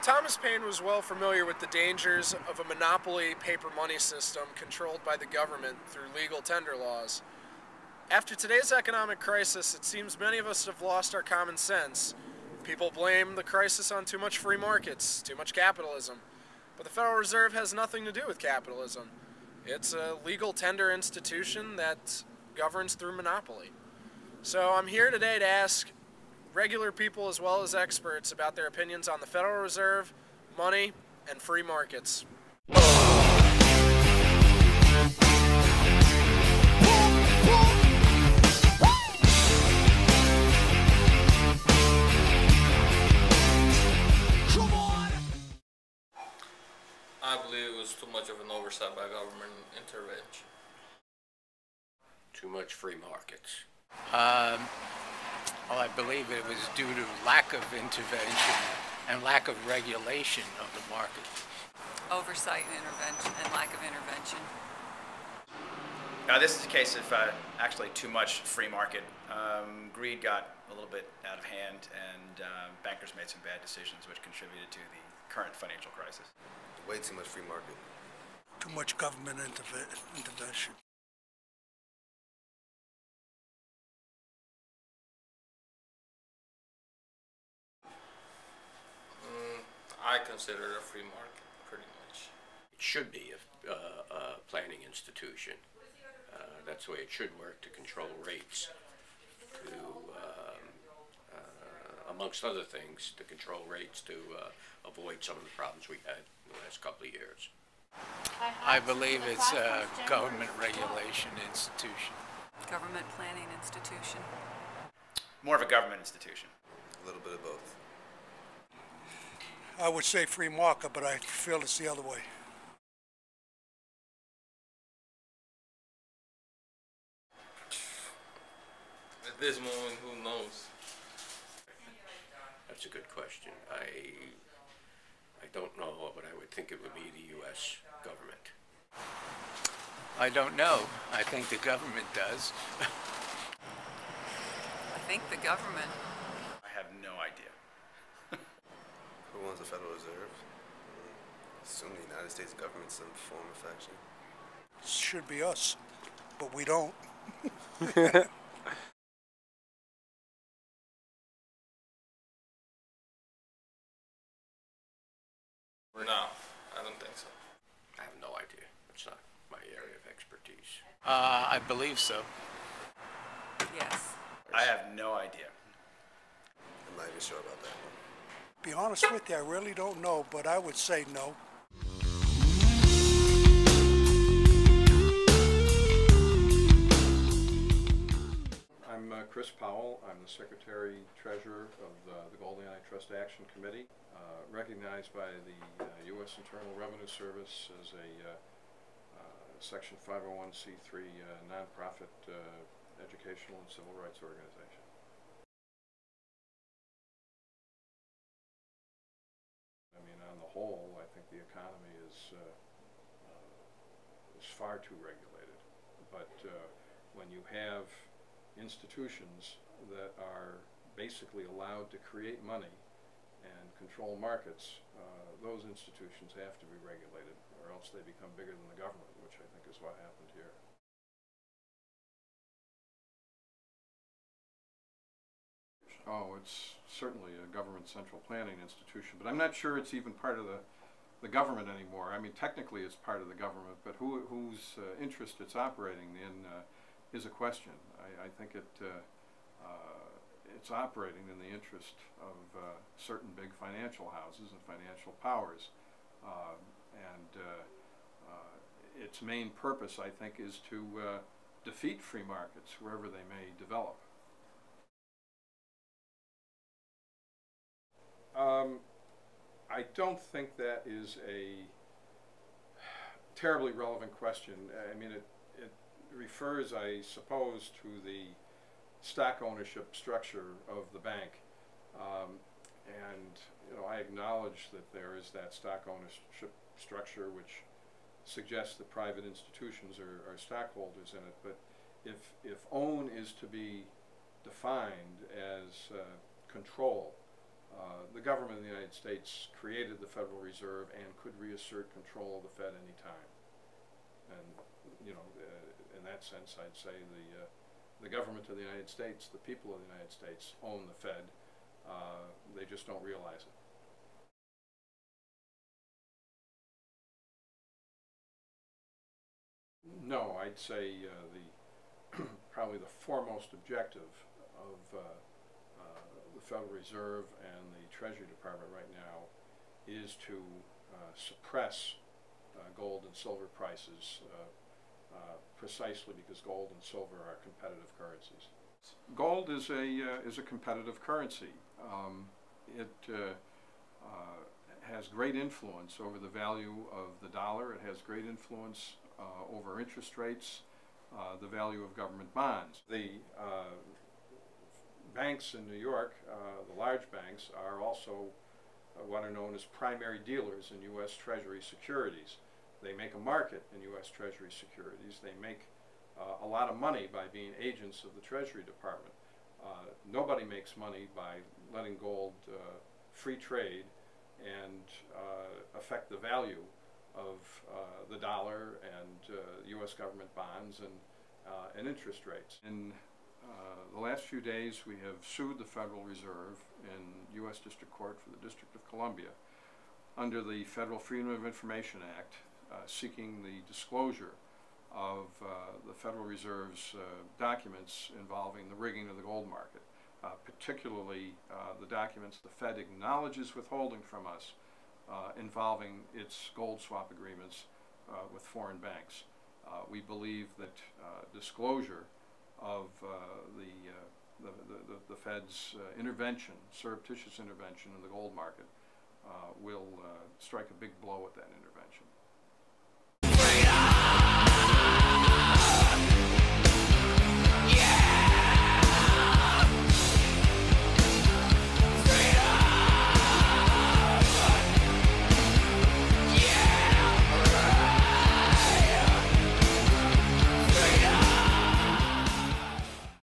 Thomas Paine was well familiar with the dangers of a monopoly paper money system controlled by the government through legal tender laws. After today's economic crisis, it seems many of us have lost our common sense. People blame the crisis on too much free markets, too much capitalism. But the Federal Reserve has nothing to do with capitalism. It's a legal tender institution that governs through monopoly. So I'm here today to ask regular people as well as experts about their opinions on the Federal Reserve, money, and free markets. I believe it was too much of an oversight by government intervention. Too much free markets. Well, I believe it was due to lack of intervention and lack of regulation of the market. Oversight and intervention and lack of intervention. This is a case of actually too much free market. Greed got a little bit out of hand, and bankers made some bad decisions which contributed to the current financial crisis. Way too much free market. Too much government intervention. I consider it a free market, pretty much. It should be a planning institution. That's the way it should work, to control rates, to, amongst other things, to control rates, to avoid some of the problems we had in the last couple of years. I believe it's a government regulation institution. Government planning institution. More of a government institution. A little bit of both. I would say free market, but I feel it's the other way. At this moment, who knows? That's a good question. I don't know, but I would think it would be the U.S. government. I don't know. I think the government does. I think the government. I have no idea. Who owns the Federal Reserve? Assume the United States government, some form of faction. Should be us, but we don't. No, I don't think so. I have no idea. It's not my area of expertise. I believe so. Yes. I have no idea. I'm not even sure about that one. Be honest with you, I really don't know, but I would say no. I'm Chris Powell. I'm the Secretary Treasurer of the Gold Antitrust Action Committee, recognized by the U.S. Internal Revenue Service as a Section 501c3 nonprofit educational and civil rights organization. I mean, on the whole, I think the economy is far too regulated. But when you have institutions that are basically allowed to create money and control markets, those institutions have to be regulated, or else they become bigger than the government, which I think is what happened here. Oh, it's certainly a government central planning institution, but I'm not sure it's even part of the government anymore. I mean, technically it's part of the government, but whose interest it's operating in is a question. I think it's operating in the interest of certain big financial houses and financial powers, and its main purpose, I think, is to defeat free markets wherever they may develop. I don't think that is a terribly relevant question. I mean, it refers, I suppose, to the stock ownership structure of the bank. And, you know, I acknowledge that there is that stock ownership structure which suggests that private institutions are stockholders in it. But if own is to be defined as control, The government of the United States created the Federal Reserve and could reassert control of the Fed any time. And, you know, in that sense, I'd say the government of the United States, the people of the United States, own the Fed. They just don't realize it. No, I'd say probably the foremost objective of the Federal Reserve and the Treasury Department right now is to suppress gold and silver prices precisely because gold and silver are competitive currencies. Gold is a competitive currency. It has great influence over the value of the dollar. It has great influence over interest rates, the value of government bonds. The banks in New York, the large banks, are also what are known as primary dealers in U.S. Treasury securities. They make a market in U.S. Treasury securities. They make a lot of money by being agents of the Treasury Department. Nobody makes money by letting gold free trade and affect the value of the dollar and U.S. government bonds and interest rates. In the last few days, we have sued the Federal Reserve in U.S. District Court for the District of Columbia under the Federal Freedom of Information Act, seeking the disclosure of the Federal Reserve's documents involving the rigging of the gold market, particularly the documents the Fed acknowledges withholding from us involving its gold swap agreements with foreign banks. We believe that disclosure of the Fed's intervention, surreptitious intervention in the gold market, will strike a big blow at that intervention.